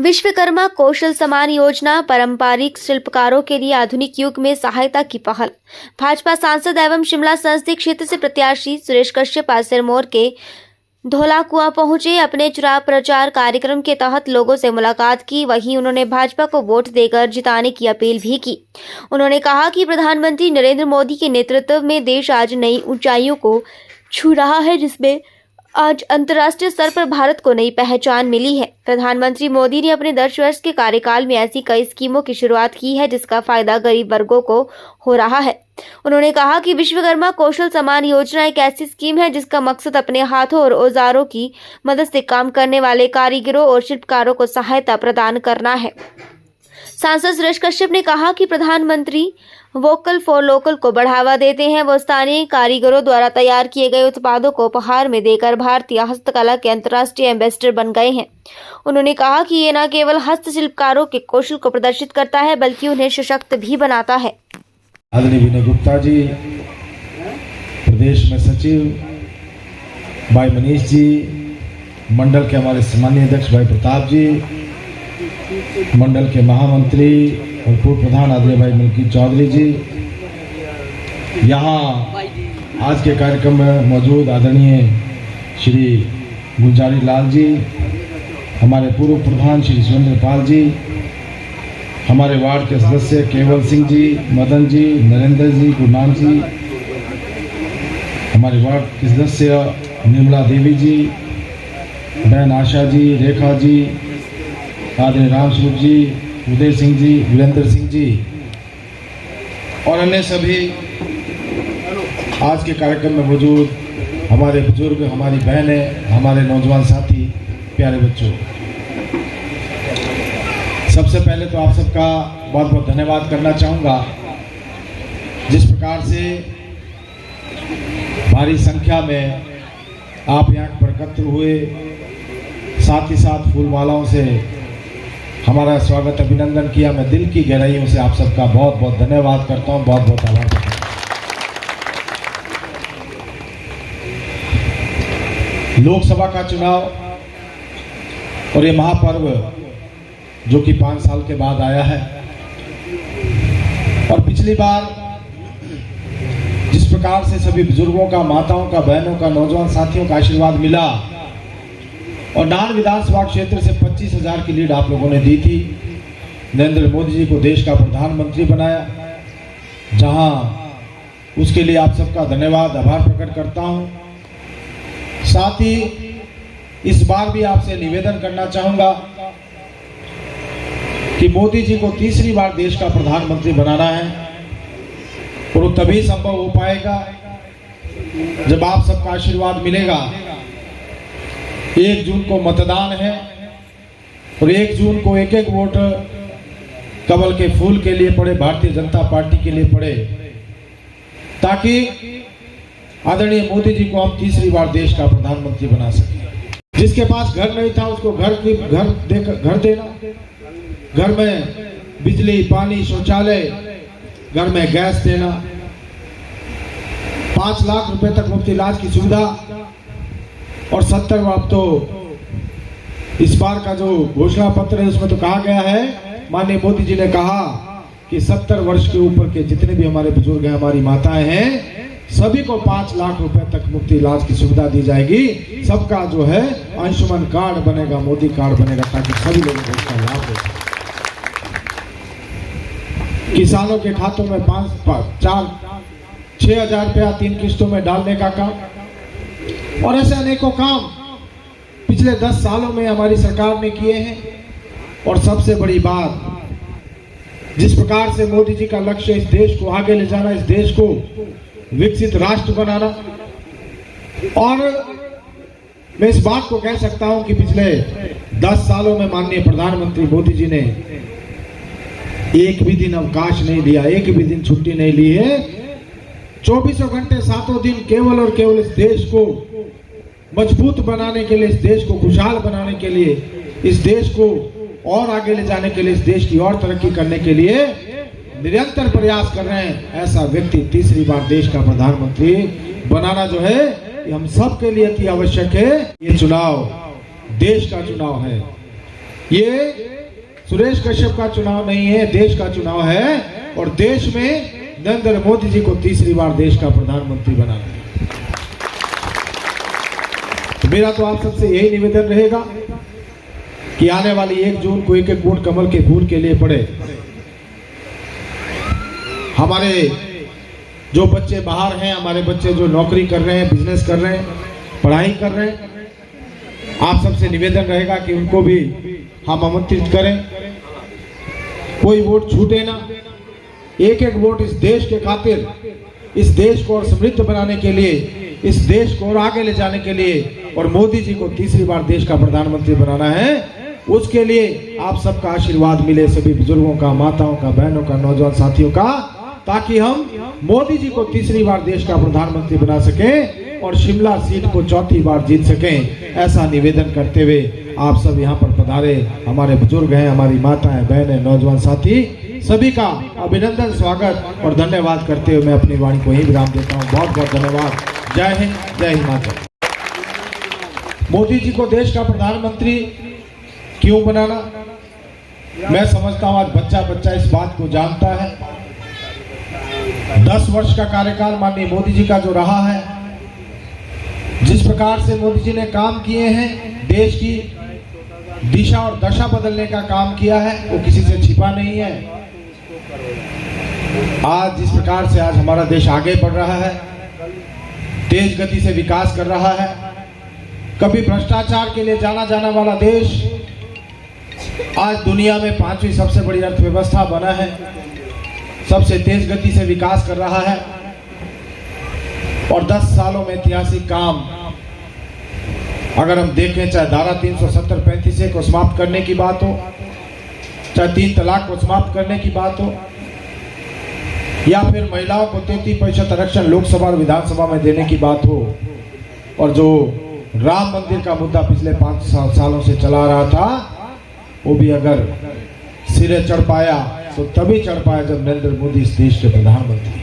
विश्वकर्मा कौशल सम्मान योजना पारंपरिक शिल्पकारों के लिए आधुनिक युग में सहायता की पहल। भाजपा सांसद एवं शिमला संसदीय क्षेत्र से प्रत्याशी सुरेश कश्यप आज सिरमौर के धौलाकुआं पहुंचे। अपने चुनाव प्रचार कार्यक्रम के तहत लोगों से मुलाकात की। वहीं उन्होंने भाजपा को वोट देकर जिताने की अपील भी की। उन्होंने कहा कि प्रधानमंत्री नरेंद्र मोदी के नेतृत्व में देश आज नई ऊंचाइयों को छू रहा है, जिसमें आज अंतर्राष्ट्रीय स्तर पर भारत को नई पहचान मिली है। प्रधानमंत्री मोदी ने अपने 10 वर्ष के कार्यकाल में ऐसी कई स्कीमों की शुरुआत की है, जिसका फायदा गरीब वर्गों को हो रहा है। उन्होंने कहा कि विश्वकर्मा कौशल सम्मान योजना एक ऐसी स्कीम है जिसका मकसद अपने हाथों और औजारों की मदद से काम करने वाले कारीगरों और शिल्पकारों को सहायता प्रदान करना है। सांसद सुरेश कश्यप ने कहा कि प्रधानमंत्री वोकल फॉर लोकल को बढ़ावा देते हैं। वो स्थानीय कारीगरों द्वारा तैयार किए गए उत्पादों को उपहार में देकर भारतीय हस्तकला के अंतर्राष्ट्रीय एम्बेसडर बन गए हैं। उन्होंने कहा कि ये न केवल हस्तशिल्पकारों के कौशल को प्रदर्शित करता है, बल्कि उन्हें सशक्त भी बनाता है। आदरणीय विनय गुप्ता जी, प्रदेश में सचिव भाई मनीष जी, मंडल के हमारे सम्मानीय अध्यक्ष भाई प्रताप जी, मंडल के महामंत्री और पूर्व प्रधान आदरणीय भाई मलकीत चौधरी जी, यहाँ आज के कार्यक्रम में मौजूद आदरणीय श्री गुलजारी लाल जी, हमारे पूर्व प्रधान श्री सुरेंद्र पाल जी, हमारे वार्ड के सदस्य केवल सिंह जी, मदन जी, नरेंद्र जी, गुरनाम जी, हमारे वार्ड के सदस्य निर्मला देवी जी, बहन आशा जी, रेखा जी, आदरणीय राम स्वरूप जी, उदय सिंह जी, वीरेंद्र सिंह जी और अन्य सभी आज के कार्यक्रम में मौजूद हमारे बुजुर्ग, हमारी बहनें, हमारे नौजवान साथी, प्यारे बच्चों, सबसे पहले तो आप सबका बहुत बहुत धन्यवाद करना चाहूँगा। जिस प्रकार से भारी संख्या में आप यहाँ पर एकत्र हुए, साथ ही साथ फूल मालाओं से हमारा स्वागत अभिनंदन किया, मैं दिल की गहराइयों से आप सबका बहुत बहुत धन्यवाद करता हूँ, बहुत बहुत आभार करता हूँ। लोकसभा का चुनाव और ये महापर्व जो कि 5 साल के बाद आया है, और पिछली बार जिस प्रकार से सभी बुजुर्गों का, माताओं का, बहनों का, नौजवान साथियों का आशीर्वाद मिला और नान विधानसभा क्षेत्र से 25,000 की लीड आप लोगों ने दी थी, नरेंद्र मोदी जी को देश का प्रधानमंत्री बनाया, जहां उसके लिए आप सबका धन्यवाद, आभार प्रकट करता हूं। साथ ही इस बार भी आपसे निवेदन करना चाहूंगा कि मोदी जी को तीसरी बार देश का प्रधानमंत्री बनाना है, और वो तभी संभव हो पाएगा जब आप सबका आशीर्वाद मिलेगा। 1 जून को मतदान है और 1 जून को एक एक वोट कमल के फूल के लिए पड़े, भारतीय जनता पार्टी के लिए पड़े, ताकि आदरणीय मोदी जी को हम तीसरी बार देश का प्रधानमंत्री बना सकें। जिसके पास घर नहीं था उसको घर देना, घर में बिजली, पानी, शौचालय, घर में गैस देना, 5 लाख रुपए तक मुफ्त इलाज की सुविधा, और 70 अब तो इस बार का जो घोषणा पत्र है उसमें तो कहा गया है, माननीय मोदी जी ने कहा कि 70 वर्ष के ऊपर के जितने भी हमारे बुजुर्ग हैं, हमारी माताएं हैं, सभी को 5 लाख रुपए तक मुफ्त इलाज की सुविधा दी जाएगी। सबका जो है आयुष्मान कार्ड बनेगा, मोदी कार्ड बनेगा, ताकि सभी लोगों को उसका लाभ हो। किसानों के खातों में 6,000 रुपया 3 किस्तों में डालने का काम, और ऐसे अनेकों काम पिछले 10 सालों में हमारी सरकार ने किए हैं। और सबसे बड़ी बात, जिस प्रकार से मोदी जी का लक्ष्य इस देश को आगे ले जाना, इस देश को विकसित राष्ट्र बनाना, और मैं इस बात को कह सकता हूं कि पिछले 10 सालों में माननीय प्रधानमंत्री मोदी जी ने एक भी दिन अवकाश नहीं लिया, एक भी दिन छुट्टी नहीं ली है। 24 घंटे 7 दिन केवल और केवल इस देश को मजबूत बनाने के लिए, इस देश को खुशहाल बनाने के लिए, इस देश को और आगे ले जाने के लिए, इस देश की और तरक्की करने के लिए निरंतर प्रयास कर रहे हैं। ऐसा व्यक्ति तीसरी बार देश का प्रधानमंत्री बनाना जो है, ये हम सब के लिए अति आवश्यक है। ये चुनाव देश का चुनाव है, ये सुरेश कश्यप का चुनाव नहीं है, देश का चुनाव है। और देश में नरेंद्र मोदी जी को तीसरी बार देश का प्रधानमंत्री बनाना है। तो मेरा तो आप सबसे यही निवेदन रहेगा कि आने वाली 1 जून को एक एक वोट कमल के फूल के लिए पड़े। हमारे जो बच्चे बाहर हैं, हमारे बच्चे जो नौकरी कर रहे हैं, बिजनेस कर रहे हैं, पढ़ाई कर रहे हैं, आप सबसे निवेदन रहेगा कि उनको भी हम आमंत्रित करें। कोई वोट छूटे ना, एक एक वोट इस देश के खातिर, इस देश को और समृद्ध बनाने के लिए, इस देश को और आगे ले जाने के लिए और मोदी जी को तीसरी बार देश का प्रधानमंत्री बनाना है। उसके लिए आप सबका आशीर्वाद मिले, सभी बुजुर्गों का, माताओं का, बहनों का, नौजवान साथियों का, ताकि हम मोदी जी को तीसरी बार देश का प्रधानमंत्री बना सकें और शिमला सीट को चौथी बार जीत सकें। ऐसा निवेदन करते हुए आप सब यहाँ पर पधारे, हमारे बुजुर्ग हैं, हमारी माताएं, बहनें, नौजवान साथी, सभी का अभिनंदन, स्वागत और धन्यवाद करते हुए मैं अपनी वाणी को यहीं विराम देता हूँ। बहुत बहुत धन्यवाद। जय हिंद, जय हिमाचल। मोदी जी को देश का प्रधानमंत्री क्यों बनाना? मैं समझता हूँ आज बच्चा बच्चा इस बात को जानता है। 10 वर्ष का कार्यकाल माननीय मोदी जी का जो रहा है, जिस प्रकार से मोदी जी ने काम किए हैं, देश की दिशा और दशा बदलने का काम किया है, वो किसी से छिपा नहीं है। आज जिस प्रकार से आज हमारा देश आगे बढ़ रहा है, तेज गति से विकास कर रहा है, कभी भ्रष्टाचार के लिए जाना जाना वाला देश आज दुनिया में 5वीं सबसे बड़ी अर्थव्यवस्था बना है, सबसे तेज गति से विकास कर रहा है। और 10 सालों में ऐतिहासिक काम अगर हम देखें, चाहे धारा 370-35 को समाप्त करने की बात हो, चाहे 3 तलाक को समाप्त करने की बात हो, या फिर महिलाओं को 33% आरक्षण लोकसभा और विधानसभा में देने की बात हो, और जो राम मंदिर का मुद्दा पिछले 5 सालों से चला रहा था, वो भी अगर सिरे चढ़ पाया तो तभी चढ़ पाया जब नरेंद्र मोदी इस देश के प्रधानमंत्री।